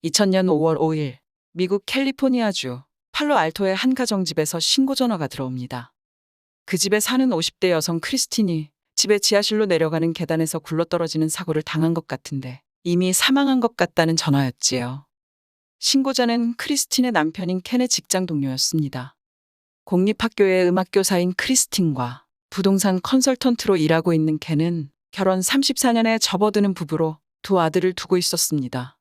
2000년 5월 5일, 미국 캘리포니아주 팔로알토의 한 가정집에서 신고 전화가 들어옵니다. 그 집에 사는 50대 여성 크리스틴이 집의 지하실로 내려가는 계단에서 굴러떨어지는 사고를 당한 것 같은데 이미 사망한 것 같다는 전화였지요. 신고자는 크리스틴의 남편인 켄의 직장 동료였습니다. 공립학교의 음악교사인 크리스틴과 부동산 컨설턴트로 일하고 있는 켄은 결혼 34년에 접어드는 부부로 두 아들을 두고 있었습니다.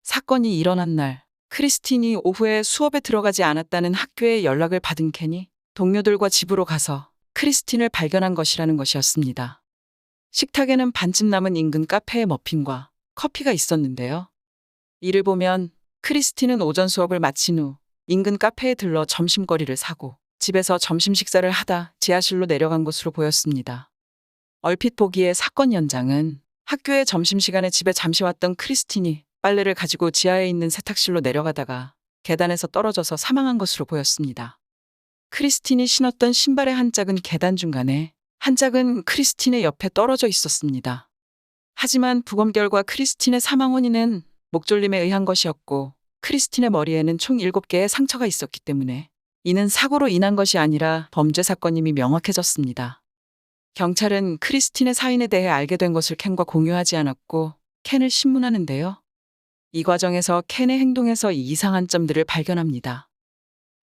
사건이 일어난 날, 크리스틴이 오후에 수업에 들어가지 않았다는 학교의 연락을 받은 켄이 동료들과 집으로 가서 크리스틴을 발견한 것이라는 것이었습니다. 식탁에는 반쯤 남은 인근 카페의 머핀과 커피가 있었는데요. 이를 보면 크리스틴은 오전 수업을 마친 후 인근 카페에 들러 점심거리를 사고 집에서 점심 식사를 하다 지하실로 내려간 것으로 보였습니다. 얼핏 보기에 사건 현장은 학교의 점심시간에 집에 잠시 왔던 크리스틴이 빨래를 가지고 지하에 있는 세탁실로 내려가다가 계단에서 떨어져서 사망한 것으로 보였습니다. 크리스틴이 신었던 신발의 한 짝은 계단 중간에, 한 짝은 크리스틴의 옆에 떨어져 있었습니다. 하지만 부검 결과 크리스틴의 사망 원인은 목졸림에 의한 것이었고 크리스틴의 머리에는 총 7개의 상처가 있었기 때문에 이는 사고로 인한 것이 아니라 범죄 사건임이 명확해졌습니다. 경찰은 크리스틴의 사인에 대해 알게 된 것을 켄과 공유하지 않았고 켄을 신문하는데요. 이 과정에서 켄의 행동에서 이상한 점들을 발견합니다.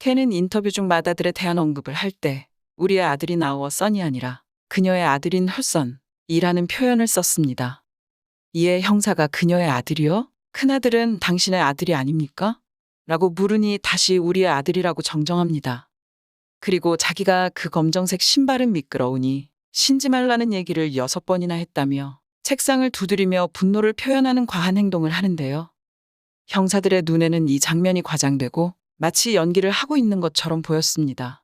켄은 인터뷰 중 마다들에 대한 언급을 할 때 우리의 아들이 나우어 선이 아니라 그녀의 아들인 헐선이라는 표현을 썼습니다. 이에 형사가 그녀의 아들이요? 큰아들은 당신의 아들이 아닙니까? 라고 물으니 다시 우리의 아들이라고 정정합니다. 그리고 자기가 그 검정색 신발은 미끄러우니 신지 말라는 얘기를 6번이나 했다며 책상을 두드리며 분노를 표현하는 과한 행동을 하는데요. 형사들의 눈에는 이 장면이 과장되고 마치 연기를 하고 있는 것처럼 보였습니다.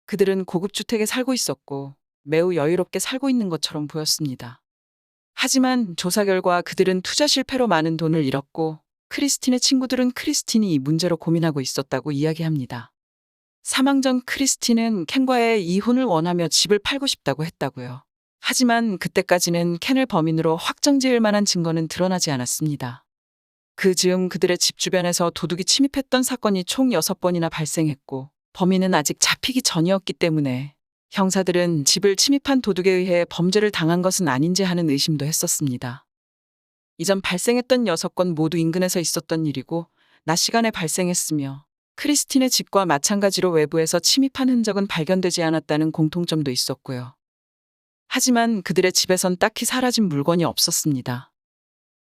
그들은 고급 주택에 살고 있었고 매우 여유롭게 살고 있는 것처럼 보였습니다. 하지만 조사 결과 그들은 투자 실패로 많은 돈을 잃었고 크리스틴의 친구들은 크리스틴이 이 문제로 고민하고 있었다고 이야기합니다. 사망 전 크리스틴은 켄과의 이혼을 원하며 집을 팔고 싶다고 했다고요. 하지만 그때까지는 켄을 범인으로 확정지을 만한 증거는 드러나지 않았습니다. 그 즈음 그들의 집 주변에서 도둑이 침입했던 사건이 총 6번이나 발생했고 범인은 아직 잡히기 전이었기 때문에 형사들은 집을 침입한 도둑에 의해 범죄를 당한 것은 아닌지 하는 의심도 했었습니다. 이전 발생했던 6건 모두 인근에서 있었던 일이고 낮 시간에 발생했으며 크리스틴의 집과 마찬가지로 외부에서 침입한 흔적은 발견되지 않았다는 공통점도 있었고요. 하지만 그들의 집에선 딱히 사라진 물건이 없었습니다.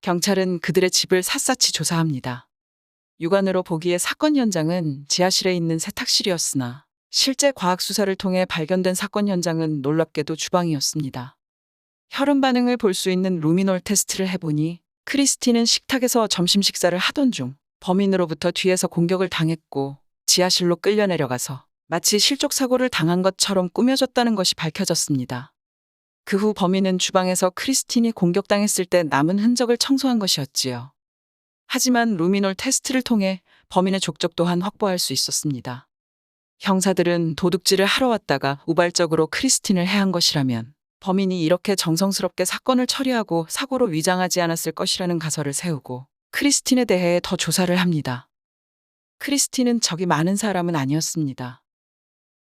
경찰은 그들의 집을 샅샅이 조사합니다. 육안으로 보기에 사건 현장은 지하실에 있는 세탁실이었으나 실제 과학수사를 통해 발견된 사건 현장은 놀랍게도 주방이었습니다. 혈흔 반응을 볼 수 있는 루미놀 테스트를 해보니 크리스틴은 식탁에서 점심 식사를 하던 중 범인으로부터 뒤에서 공격을 당했고 지하실로 끌려 내려가서 마치 실족사고를 당한 것처럼 꾸며졌다는 것이 밝혀졌습니다. 그 후 범인은 주방에서 크리스틴이 공격당했을 때 남은 흔적을 청소한 것이었지요. 하지만 루미놀 테스트를 통해 범인의 족적 또한 확보할 수 있었습니다. 형사들은 도둑질을 하러 왔다가 우발적으로 크리스틴을 해한 것이라면 범인이 이렇게 정성스럽게 사건을 처리하고 사고로 위장하지 않았을 것이라는 가설을 세우고 크리스틴에 대해 더 조사를 합니다. 크리스틴은 적이 많은 사람은 아니었습니다.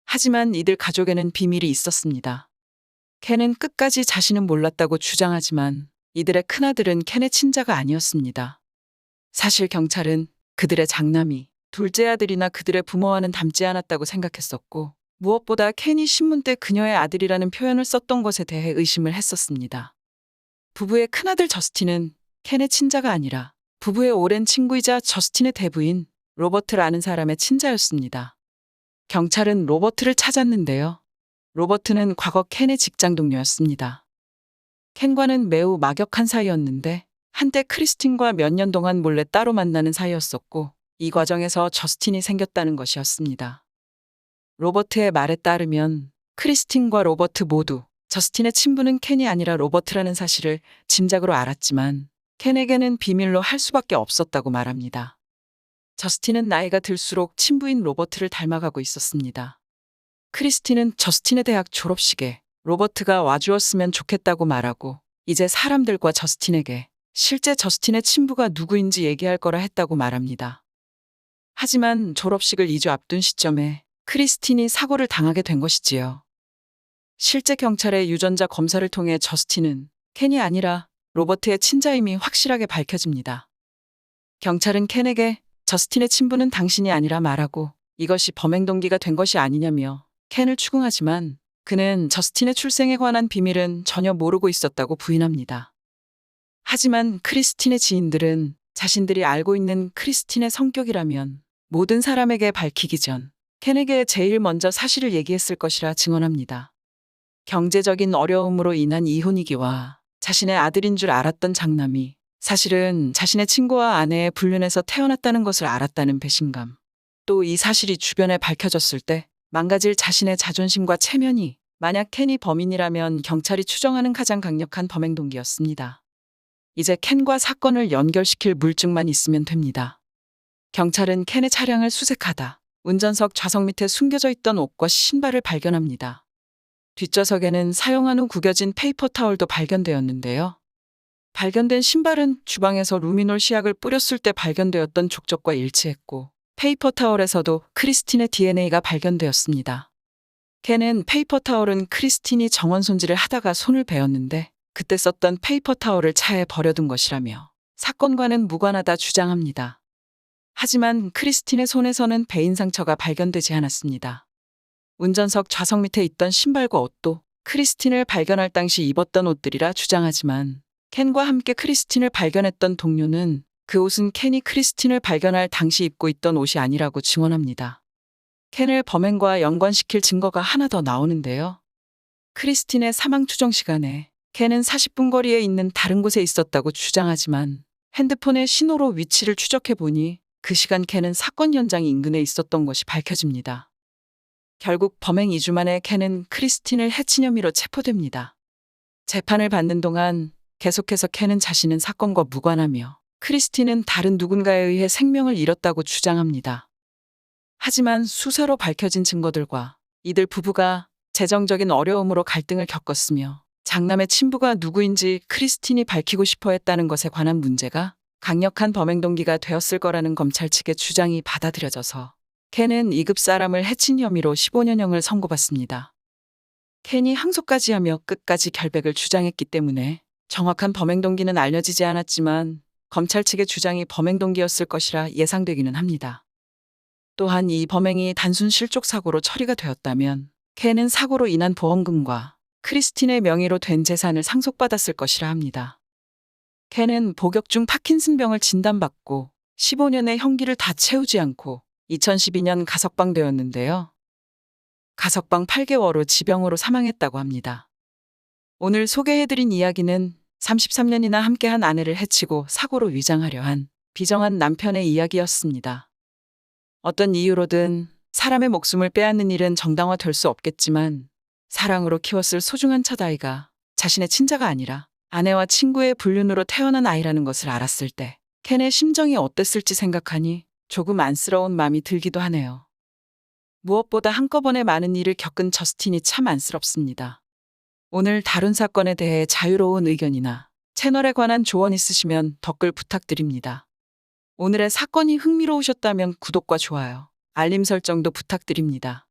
하지만 이들 가족에는 비밀이 있었습니다. 켄은 끝까지 자신은 몰랐다고 주장하지만 이들의 큰아들은 켄의 친자가 아니었습니다. 사실 경찰은 그들의 장남이 둘째 아들이나 그들의 부모와는 닮지 않았다고 생각했었고 무엇보다 켄이 신문 때 그녀의 아들이라는 표현을 썼던 것에 대해 의심을 했었습니다. 부부의 큰아들 저스틴은 켄의 친자가 아니라 부부의 오랜 친구이자 저스틴의 대부인 로버트라는 사람의 친자였습니다. 경찰은 로버트를 찾았는데요. 로버트는 과거 켄의 직장 동료였습니다. 켄과는 매우 막역한 사이였는데 한때 크리스틴과 몇 년 동안 몰래 따로 만나는 사이였었고 이 과정에서 저스틴이 생겼다는 것이었습니다. 로버트의 말에 따르면 크리스틴과 로버트 모두 저스틴의 친부는 켄이 아니라 로버트라는 사실을 짐작으로 알았지만 켄에게는 비밀로 할 수밖에 없었다고 말합니다. 저스틴은 나이가 들수록 친부인 로버트를 닮아가고 있었습니다. 크리스틴은 저스틴의 대학 졸업식에 로버트가 와주었으면 좋겠다고 말하고 이제 사람들과 저스틴에게 실제 저스틴의 친부가 누구인지 얘기할 거라 했다고 말합니다. 하지만 졸업식을 2주 앞둔 시점에 크리스틴이 사고를 당하게 된 것이지요. 실제 경찰의 유전자 검사를 통해 저스틴은 켄이 아니라 로버트의 친자임이 확실하게 밝혀집니다. 경찰은 켄에게 저스틴의 친부는 당신이 아니라 말하고 이것이 범행 동기가 된 것이 아니냐며 켄을 추궁하지만 그는 저스틴의 출생에 관한 비밀은 전혀 모르고 있었다고 부인합니다. 하지만 크리스틴의 지인들은 자신들이 알고 있는 크리스틴의 성격이라면 모든 사람에게 밝히기 전 켄에게 제일 먼저 사실을 얘기했을 것이라 증언합니다. 경제적인 어려움으로 인한 이혼이기와 자신의 아들인 줄 알았던 장남이 사실은 자신의 친구와 아내의 불륜에서 태어났다는 것을 알았다는 배신감. 또 이 사실이 주변에 밝혀졌을 때 망가질 자신의 자존심과 체면이 만약 켄이 범인이라면 경찰이 추정하는 가장 강력한 범행 동기였습니다. 이제 켄과 사건을 연결시킬 물증만 있으면 됩니다. 경찰은 켄의 차량을 수색하다 운전석 좌석 밑에 숨겨져 있던 옷과 신발을 발견합니다. 뒷좌석에는 사용한 후 구겨진 페이퍼 타월도 발견되었는데요. 발견된 신발은 주방에서 루미놀 시약을 뿌렸을 때 발견되었던 족적과 일치했고 페이퍼 타월에서도 크리스틴의 DNA가 발견되었습니다. 켄은 페이퍼 타월은 크리스틴이 정원 손질을 하다가 손을 베었는데 그때 썼던 페이퍼 타월을 차에 버려둔 것이라며 사건과는 무관하다 주장합니다. 하지만 크리스틴의 손에서는 베인 상처가 발견되지 않았습니다. 운전석 좌석 밑에 있던 신발과 옷도 크리스틴을 발견할 당시 입었던 옷들이라 주장하지만 켄과 함께 크리스틴을 발견했던 동료는 그 옷은 켄이 크리스틴을 발견할 당시 입고 있던 옷이 아니라고 증언합니다. 켄을 범행과 연관시킬 증거가 하나 더 나오는데요. 크리스틴의 사망 추정 시간에 켄은 40분 거리에 있는 다른 곳에 있었다고 주장하지만 핸드폰의 신호로 위치를 추적해보니 그 시간 켄은 사건 현장 인근에 있었던 것이 밝혀집니다. 결국 범행 2주 만에 켄은 크리스틴을 해친 혐의로 체포됩니다. 재판을 받는 동안 계속해서 켄은 자신은 사건과 무관하며 크리스틴은 다른 누군가에 의해 생명을 잃었다고 주장합니다. 하지만 수사로 밝혀진 증거들과 이들 부부가 재정적인 어려움으로 갈등을 겪었으며 장남의 친부가 누구인지 크리스틴이 밝히고 싶어 했다는 것에 관한 문제가 강력한 범행 동기가 되었을 거라는 검찰 측의 주장이 받아들여져서 켄은 2급 사람을 해친 혐의로 15년형을 선고받습니다. 켄이 항소까지 하며 끝까지 결백을 주장했기 때문에 정확한 범행 동기는 알려지지 않았지만 검찰 측의 주장이 범행 동기였을 것이라 예상되기는 합니다. 또한 이 범행이 단순 실족 사고로 처리가 되었다면 켄은 사고로 인한 보험금과 크리스틴의 명의로 된 재산을 상속받았을 것이라 합니다. 켄은 복역 중 파킨슨병을 진단받고 15년의 형기를 다 채우지 않고 2012년 가석방되었는데요. 가석방 8개월 후 지병으로 사망했다고 합니다. 오늘 소개해드린 이야기는 33년이나 함께한 아내를 해치고 사고로 위장하려 한 비정한 남편의 이야기였습니다. 어떤 이유로든 사람의 목숨을 빼앗는 일은 정당화될 수 없겠지만 사랑으로 키웠을 소중한 첫아이가 자신의 친자가 아니라 아내와 친구의 불륜으로 태어난 아이라는 것을 알았을 때 켄의 심정이 어땠을지 생각하니 조금 안쓰러운 마음이 들기도 하네요. 무엇보다 한꺼번에 많은 일을 겪은 저스틴이 참 안쓰럽습니다. 오늘 다룬 사건에 대해 자유로운 의견이나 채널에 관한 조언 있으시면 댓글 부탁드립니다. 오늘의 사건이 흥미로우셨다면 구독과 좋아요, 알림 설정도 부탁드립니다.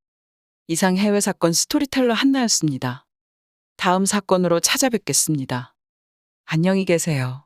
이상 해외 사건 스토리텔러 한나였습니다. 다음 사건으로 찾아뵙겠습니다. 안녕히 계세요.